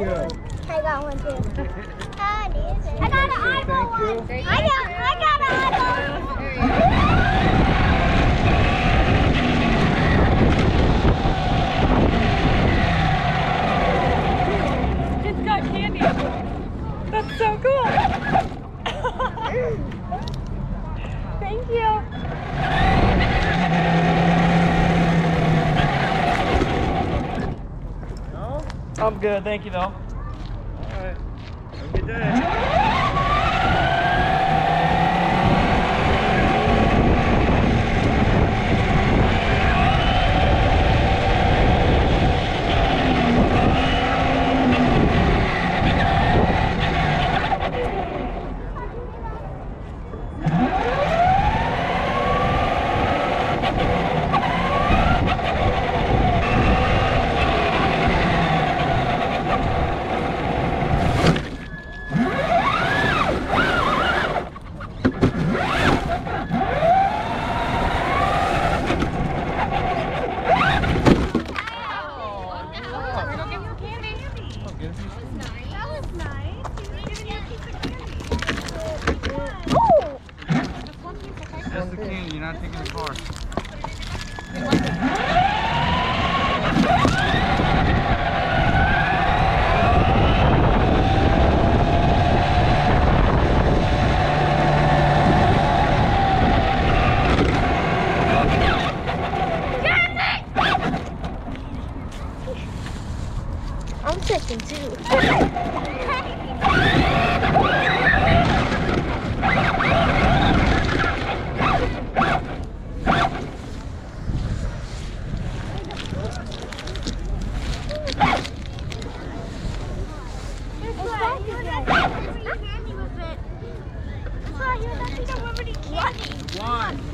got one. I got one too. I got an eyeball one. I got an eyeball. It's got candy. That's so cool. Thank you. No? I'm good, thank you though. All right. Have a good day. Just the candy, you're not taking the car. I'm taking two.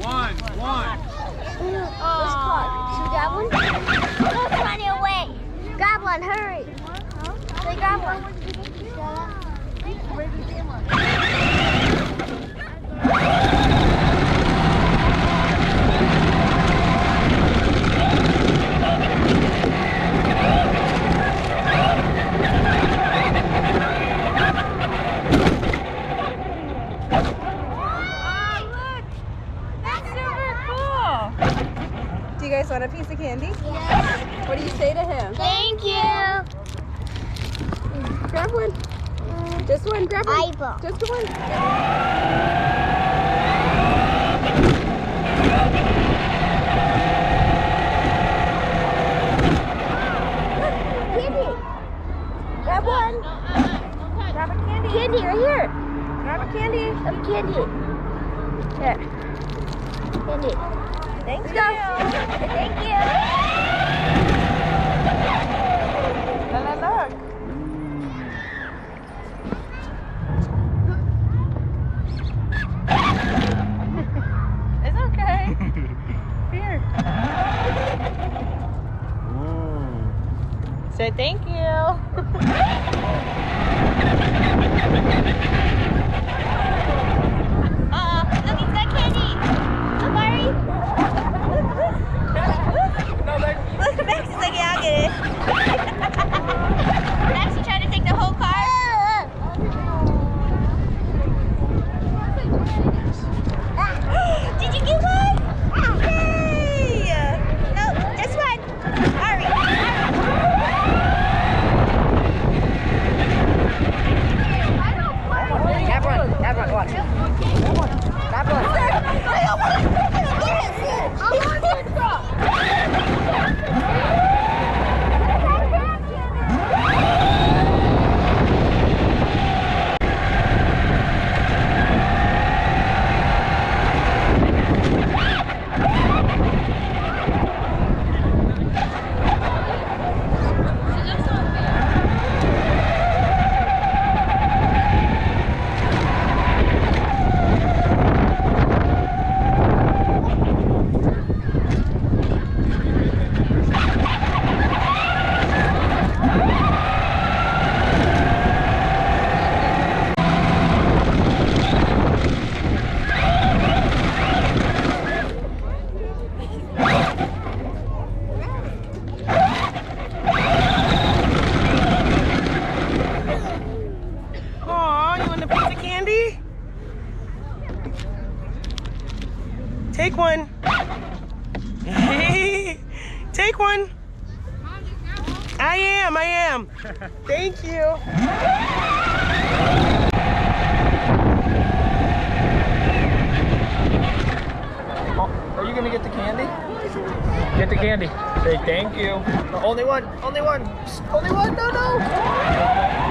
One. Let's call. Should we grab one? Let's run it away. Grab one, hurry. They grab one. Do you guys want a piece of candy? Yes. What do you say to him? Thank you. Grab one. Just one, grab one. Eyeball. Just one. Candy. Grab one. Grab a candy. Candy right here. Grab a candy. Candy. Here. Candy. Thank you. Let's go. Thank you. Look. It's okay. Here. Say thank you. Look, he's got candy. Look, Ari. Look, Max is like, yeah, I'll get it. Max, you trying to take the whole car? Did you get one? Yay! No, just one. Ari. Grab one, watch. Grab one. I am. Thank you. Oh, are you gonna get the candy? Get the candy. Say thank you. Only one. Only one. No.